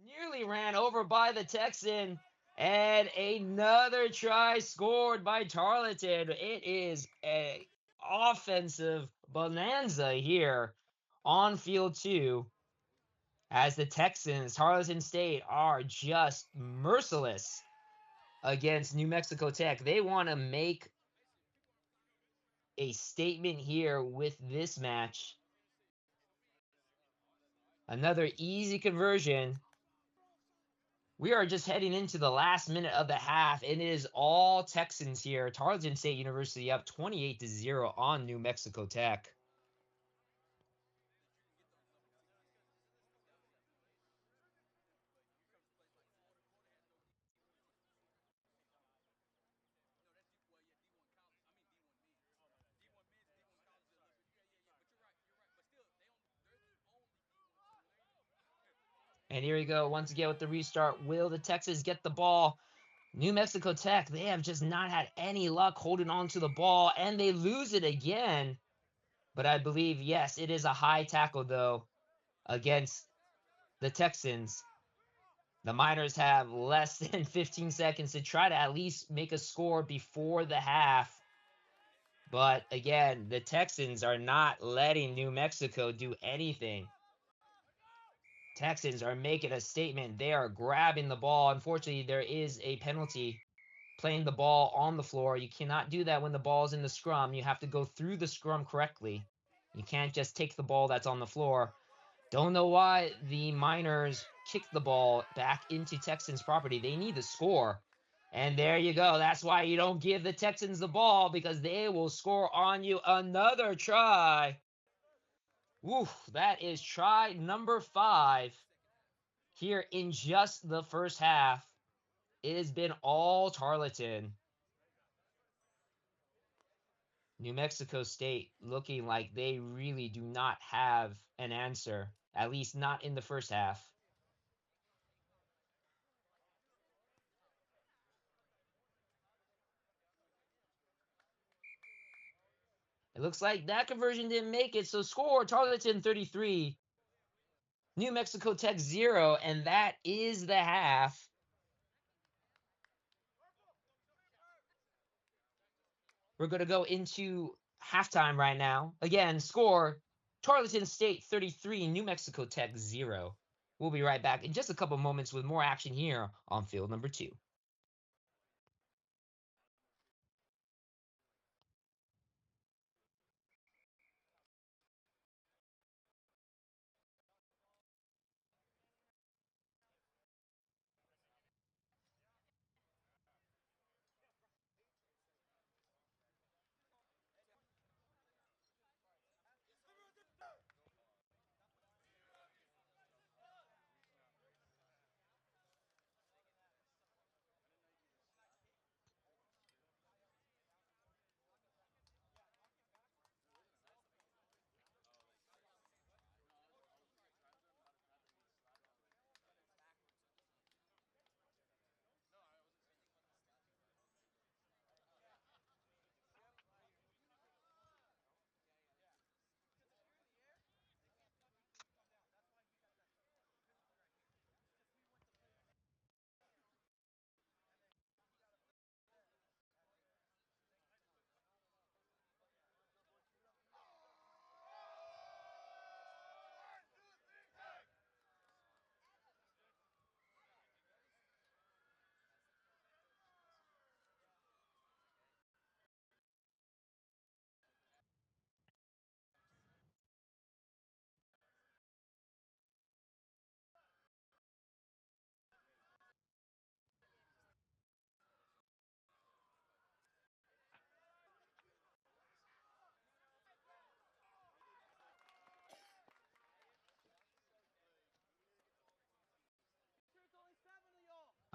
Nearly ran over by the Texan. And another try scored by Tarleton. It is a offensive bonanza here on field 2 as the Texans, Tarleton State, are just merciless against New Mexico Tech. They want to make a statement here with this match. Another easy conversion. We are just heading into the last minute of the half, and it is all Texans here. Tarleton State University up 28-0 on New Mexico Tech. And here we go once again with the restart. Will the Texans get the ball? New Mexico Tech, they have just not had any luck holding on to the ball, and they lose it again. But I believe, yes, it is a high tackle, though, against the Texans. The Miners have less than 15 seconds to try to at least make a score before the half. But again, the Texans are not letting New Mexico do anything. Texans are making a statement. They are grabbing the ball. Unfortunately, there is a penalty playing the ball on the floor. You cannot do that when the ball is in the scrum. You have to go through the scrum correctly. You can't just take the ball that's on the floor. Don't know why the Miners kicked the ball back into Texans property. They need to score. And there you go. That's why you don't give the Texans the ball, because they will score on you. Another try. Woo, that is try number 5 here in just the first half. It has been all Tarleton. New Mexico State looking like they really do not have an answer, at least not in the first half. It looks like that conversion didn't make it, so score Tarleton 33, New Mexico Tech 0, and that is the half. We're going to go into halftime right now. Again, score Tarleton State 33, New Mexico Tech 0. We'll be right back in just a couple moments with more action here on field number 2.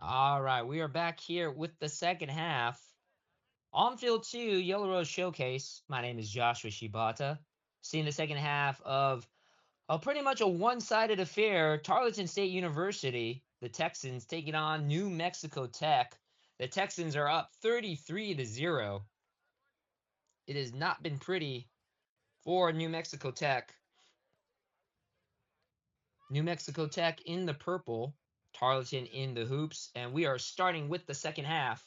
All right, we are back here with the second half. On field 2, Yellow Rose Showcase. My name is Joshua Shibata. Seeing the second half of pretty much a one-sided affair. Tarleton State University, the Texans, taking on New Mexico Tech. The Texans are up 33-0. It has not been pretty for New Mexico Tech. New Mexico Tech in the purple. Tarleton in the hoops, and we are starting with the second half.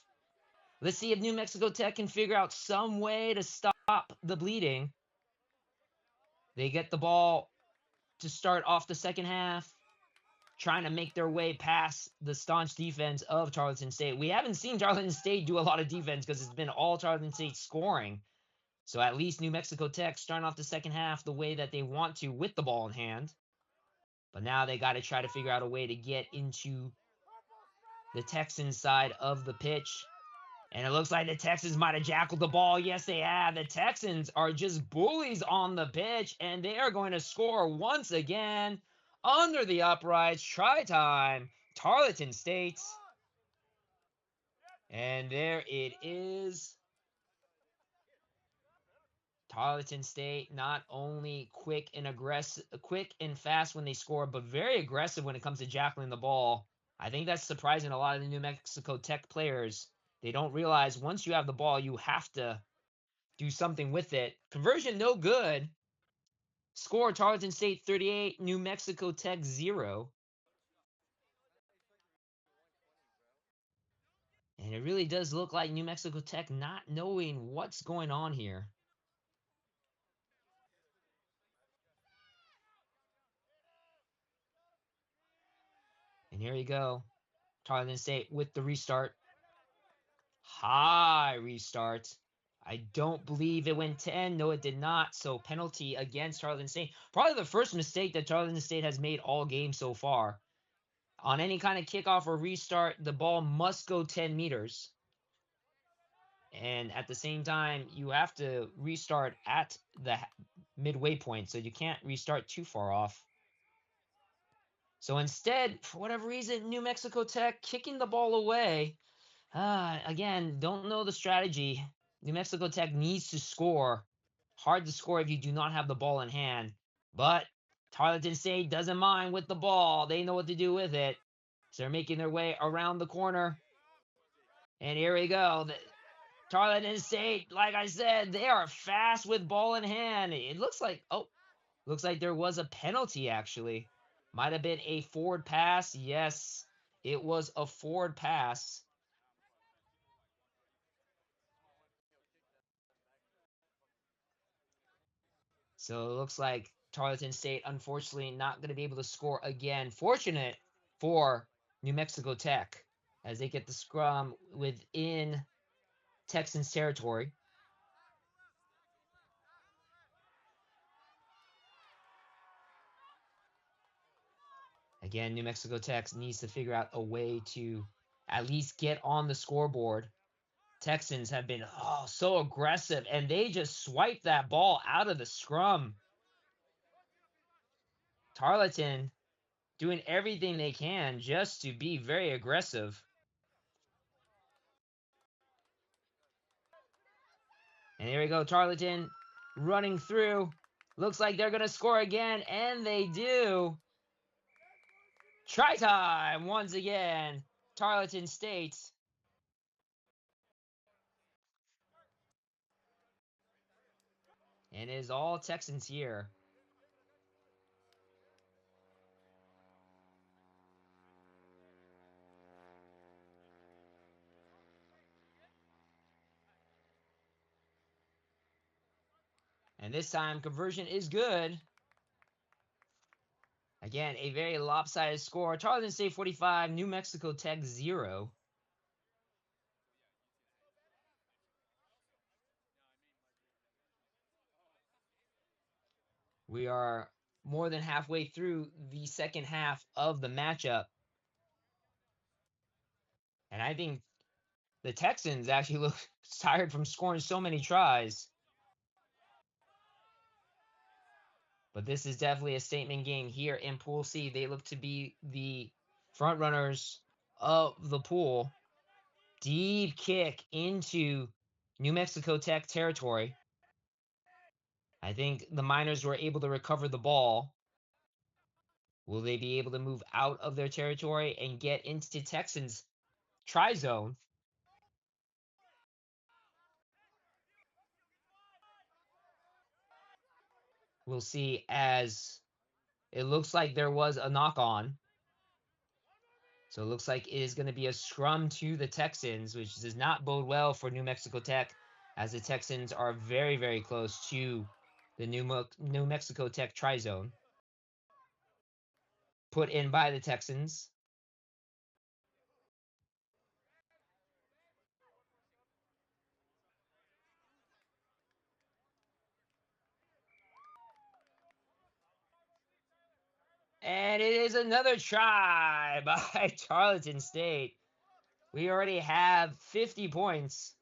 Let's see if New Mexico Tech can figure out some way to stop the bleeding. They get the ball to start off the second half, trying to make their way past the staunch defense of Tarleton State. We haven't seen Tarleton State do a lot of defense because it's been all Tarleton State scoring. So at least New Mexico Tech starting off the second half the way that they want to with the ball in hand. But now they got to try to figure out a way to get into the Texans side of the pitch. And it looks like the Texans might have jackled the ball. Yes, they have. The Texans are just bullies on the pitch, and they are going to score once again under the uprights. Try time. Tarleton State. And there it is. Tarleton State not only quick and fast when they score, but very aggressive when it comes to jackling the ball. I think that's surprising a lot of the New Mexico Tech players. They don't realize once you have the ball, you have to do something with it. Conversion no good. Score Tarleton State 38, New Mexico Tech 0. And it really does look like New Mexico Tech not knowing what's going on here. And here you go. Tarleton State with the restart. High restart. I don't believe it went 10. No, it did not. So penalty against Tarleton State. Probably the first mistake that Tarleton State has made all game so far. On any kind of kickoff or restart, the ball must go 10 meters. And at the same time, you have to restart at the midway point. So you can't restart too far off. So instead, for whatever reason, New Mexico Tech kicking the ball away. Again, don't know the strategy. New Mexico Tech needs to score. Hard to score if you do not have the ball in hand. But Tarleton State doesn't mind with the ball. They know what to do with it. So they're making their way around the corner. And here we go. Tarleton State, like I said, they are fast with ball in hand. It looks like, there was a penalty actually. Might have been a forward pass. Yes, it was a forward pass. So it looks like Tarleton State, unfortunately, not going to be able to score again. Fortunate for New Mexico Tech as they get the scrum within Texans territory. Again, New Mexico Tech needs to figure out a way to at least get on the scoreboard. Texans have been so aggressive, and they just swiped that ball out of the scrum. Tarleton doing everything they can just to be very aggressive. And here we go, Tarleton running through. Looks like they're going to score again, and they do. Try time once again. Tarleton State. And it is all Texans here. And this time, conversion is good. Again, a very lopsided score. Tarleton State 45, New Mexico Tech 0. We are more than halfway through the second half of the matchup. And I think the Texans actually look tired from scoring so many tries. But this is definitely a statement game here in Pool C. They look to be the front runners of the pool. Deep kick into New Mexico Tech territory. I think the Miners were able to recover the ball. Will they be able to move out of their territory and get into Texans try zone? We'll see, as it looks like there was a knock on. So it looks like it is going to be a scrum to the Texans, which does not bode well for New Mexico Tech, as the Texans are very, very close to the New Mexico Tech tri-zone. Put in by the Texans. And it is another try by Tarleton State. We already have 50 points.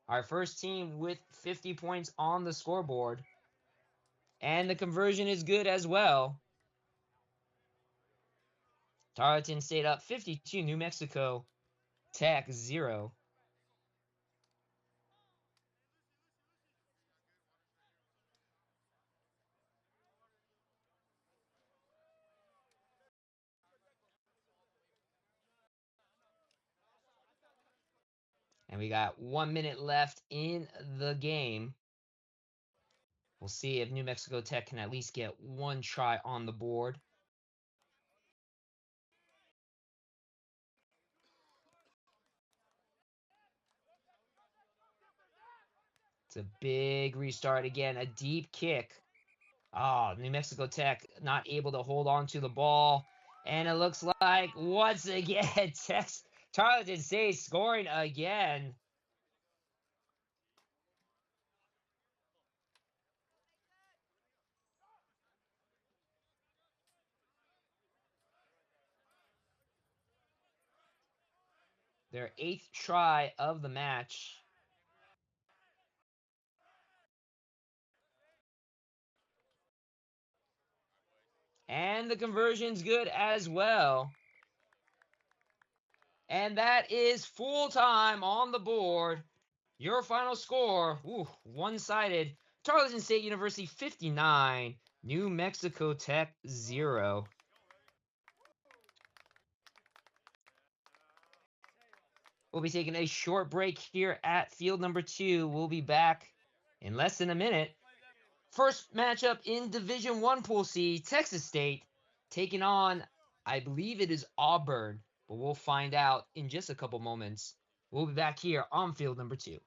Our first team with 50 points on the scoreboard. And the conversion is good as well. Tarleton State up 52, New Mexico Tech 0. And we got 1 minute left in the game. We'll see if New Mexico Tech can at least get one try on the board. It's a big restart again, a deep kick. Oh, New Mexico Tech not able to hold on to the ball. And it looks like, once again, Tarleton State scoring again. Their 8th try of the match. And the conversion's good as well. And that is full time on the board. Your final score, one-sided. Tarleton State University 59, New Mexico Tech 0. We'll be taking a short break here at field number 2. We'll be back in less than a minute. First matchup in Division 1 Pool C, Texas State taking on, I believe it is Auburn, but we'll find out in just a couple moments. We'll be back here on field number 2.